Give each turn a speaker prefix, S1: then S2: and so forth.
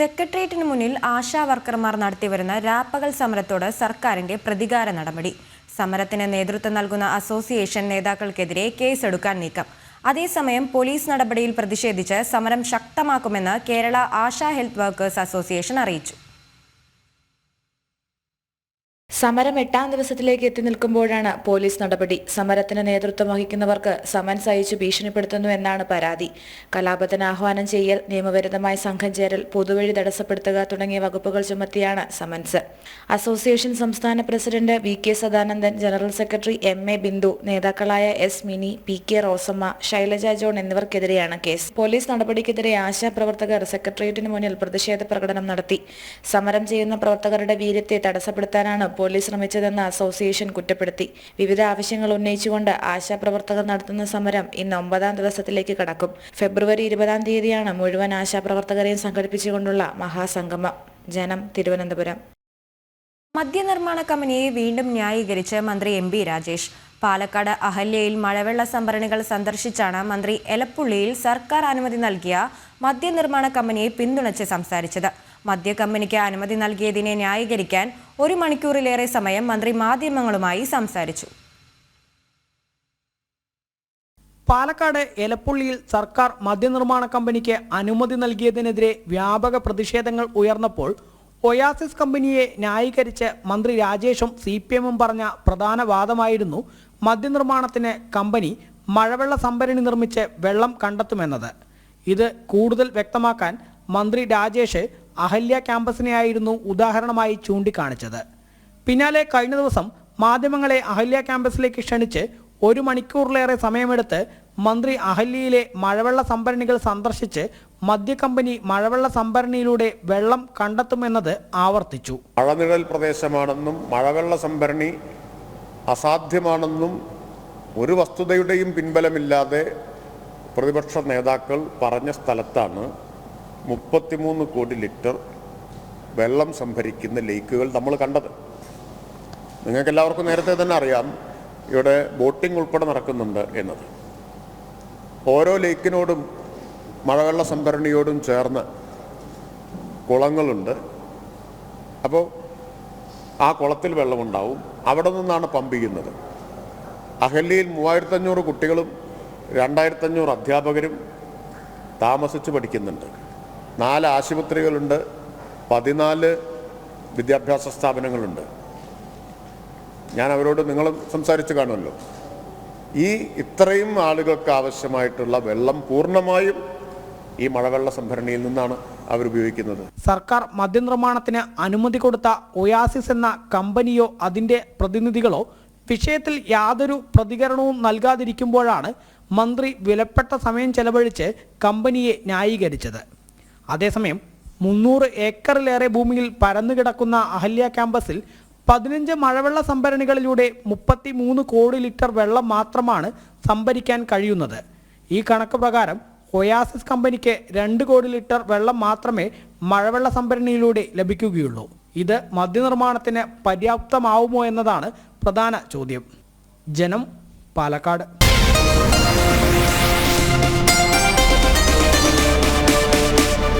S1: സെക്രട്ടേറിയറ്റിന് മുന്നിൽ ആശാ വർക്കർമാർ നടത്തിവരുന്ന രാപ്പകൽ സമരത്തോട് സർക്കാരിന്റെ പ്രതികാര നടപടി. സമരത്തിന് നേതൃത്വം നൽകുന്ന അസോസിയേഷൻ നേതാക്കൾക്കെതിരെ കേസെടുക്കാൻ നീക്കം. അതേസമയം പോലീസ് നടപടിയിൽ പ്രതിഷേധിച്ച് സമരം ശക്തമാക്കുമെന്ന് Kerala ASHA health workers association അറിയിച്ചു.
S2: സമരം 8ാം ദിവസത്തിലേക്ക് എത്തി നിൽക്കുമ്പോഴാണ് പോലീസ് നടപടി. സമരത്തിന് നേതൃത്വം വഹിക്കുന്നവർക്ക് സമൻസ് അയച്ചു ഭീഷണിപ്പെടുത്തുന്നു എന്നാണ് പരാതി. കലാപത്തിന് ആഹ്വാനം ചെയ്യൽ, നിയമവിരുദ്ധമായി സംഘം ചേരൽ, പൊതുവഴി തടസ്സപ്പെടുത്തുക തുടങ്ങിയ വകുപ്പുകൾ ചുമത്തിയാണ് സമൻസ്. അസോസിയേഷൻ സംസ്ഥാന president VK Sadanandan, general secretary MA Bindu, നേതാക്കളായ S Mini, PK Rosamma, Shailaja John എന്നിവർക്കെതിരെയാണ് കേസ്. പോലീസ് നടപടിക്കെതിരെ ആശാപ്രവർത്തകർ സെക്രട്ടേറിയറ്റിന് മുന്നിൽ പ്രതിഷേധ പ്രകടനം നടത്തി. സമരം ചെയ്യുന്ന പ്രവർത്തകരുടെ വീര്യത്തെ തടസ്സപ്പെടുത്താനാണ് പോലീസ് ശ്രമിച്ചതെന്ന് അസോസിയേഷൻ കുറ്റപ്പെടുത്തി. വിവിധ ആവശ്യങ്ങൾ ഉന്നയിച്ചുകൊണ്ട് ആശാപ്രവർത്തകർ നടത്തുന്ന സമരം ഇന്ന് 9ാം ദിവസത്തിലേക്ക് കടക്കും. ഫെബ്രുവരി 20ാം തീയതിയാണ് മുഴുവൻ ആശാപ്രവർത്തകരെയും സംഘടിപ്പിച്ചുകൊണ്ടുള്ള മഹാസംഗമം. ജനം, തിരുവനന്തപുരം.
S1: മദ്യനിർമ്മാണ കമ്പനിയെ വീണ്ടും ന്യായീകരിച്ച് മന്ത്രി MB രാജേഷ്. പാലക്കാട് അഹല്യയിൽ മഴവെള്ള സംഭരണികൾ സന്ദർശിച്ചാണ് മന്ത്രി എലപ്പുള്ളിയിൽ സർക്കാർ അനുമതി നൽകിയ മദ്യനിർമ്മാണ കമ്പനിയെ പിന്തുണച്ച് സംസാരിച്ചത്. മദ്യക്കമ്പനിക്ക് അനുമതി നൽകിയതിനെ ന്യായീകരിക്കാൻ 1 മണിക്കൂറിലേറെ സമയം മന്ത്രി മാധ്യമങ്ങളുമായി സംസാരിച്ചു.
S3: പാലക്കാട് എലപ്പുള്ളിയിൽ സർക്കാർ മദ്യനിർമ്മാണ കമ്പനിക്ക് അനുമതി നൽകിയതിനെതിരെ വ്യാപക പ്രതിഷേധങ്ങൾ ഉയർന്നപ്പോൾ ഒയാസിസ് കമ്പനിയെ ന്യായീകരിച്ച് മന്ത്രി രാജേഷും CPMും പറഞ്ഞ പ്രധാന വാദമായിരുന്നു മദ്യനിർമ്മാണത്തിന് കമ്പനി മഴവെള്ള സംഭരണി നിർമ്മിച്ച് വെള്ളം കണ്ടെത്തുമെന്നത്. ഇത് കൂടുതൽ വ്യക്തമാക്കാൻ മന്ത്രി രാജേഷ് അഹല്യ ക്യാമ്പസിനെയായിരുന്നു ഉദാഹരണമായി ചൂണ്ടിക്കാണിച്ചത്. പിന്നാലെ കഴിഞ്ഞ ദിവസം മാധ്യമങ്ങളെ അഹല്യ ക്യാമ്പസിലേക്ക് ക്ഷണിച്ച് 1 മണിക്കൂറിലേറെ സമയമെടുത്ത് മന്ത്രി അഹല്യയിലെ മഴവെള്ള സംഭരണികൾ സന്ദർശിച്ച് മദ്യക്കമ്പനി മഴവെള്ള സംഭരണിയിലൂടെ വെള്ളം കണ്ടെത്തുമെന്നത് ആവർത്തിച്ചു.
S4: മഴനിഴൽ പ്രദേശമാണെന്നും മഴവെള്ള സംഭരണി അസാധ്യമാണെന്നും ഒരു വസ്തുതയുടെയും പിൻബലമില്ലാതെ പ്രതിപക്ഷ നേതാക്കൾ പറഞ്ഞ സ്ഥലത്താണ് 33 കോടി ലിറ്റർ വെള്ളം സംഭരിക്കുന്ന ലേക്കുകൾ നമ്മൾ കണ്ടത്. നിങ്ങൾക്കെല്ലാവർക്കും നേരത്തെ തന്നെ അറിയാം ഇവിടെ ബോട്ടിംഗ് ഉൾപ്പെടെ നടക്കുന്നുണ്ട് എന്നത്. ഓരോ ലേക്കിനോടും മഴവെള്ള സംഭരണിയോടും ചേർന്ന് കുളങ്ങളുണ്ട്. അപ്പോൾ ആ കുളത്തിൽ വെള്ളമുണ്ടാവും. അവിടെ നിന്നാണ് പമ്പ് ചെയ്യുന്നത്. അഹല്യയിൽ 3500 കുട്ടികളും 2500 അധ്യാപകരും താമസിച്ച് പഠിക്കുന്നുണ്ട്. 4 ആശുപത്രികളുണ്ട്, 14 വിദ്യാഭ്യാസ സ്ഥാപനങ്ങളുണ്ട്. ഞാൻ അവരോട് നിങ്ങളും സംസാരിച്ച് കാണുമല്ലോ. ഇത്രയും ആളുകൾക്ക് ആവശ്യമായിട്ടുള്ള വെള്ളം പൂർണ്ണമായും ഈ മഴവെള്ള സംഭരണിയിൽ നിന്നാണ് അവരുപയോഗിക്കുന്നത്.
S3: സർക്കാർ മദ്യനിർമ്മാണത്തിന് അനുമതി കൊടുത്ത ഒയാസിസ് എന്ന കമ്പനിയോ അതിൻ്റെ പ്രതിനിധികളോ വിഷയത്തിൽ യാതൊരു പ്രതികരണവും നൽകാതിരിക്കുമ്പോഴാണ് മന്ത്രി വിലപ്പെട്ട സമയം ചെലവഴിച്ച് കമ്പനിയെ ന്യായീകരിച്ചത്. അതേസമയം 300 ഏക്കറിലേറെ ഭൂമിയിൽ പരന്നുകിടക്കുന്ന അഹല്യ ക്യാമ്പസിൽ 15 മഴവെള്ള സംഭരണികളിലൂടെ 33 കോടി ലിറ്റർ വെള്ളം മാത്രമാണ് സംഭരിക്കാൻ കഴിയുന്നത്. ഈ കണക്ക് പ്രകാരം ഒയാസിസ് കമ്പനിക്ക് 2 കോടി ലിറ്റർ വെള്ളം മാത്രമേ മഴവെള്ള സംഭരണിയിലൂടെ ലഭിക്കുകയുള്ളൂ. ഇത് മദ്യനിർമ്മാണത്തിന് പര്യാപ്തമാവുമോ എന്നതാണ് പ്രധാന ചോദ്യം. ജനം, പാലക്കാട്.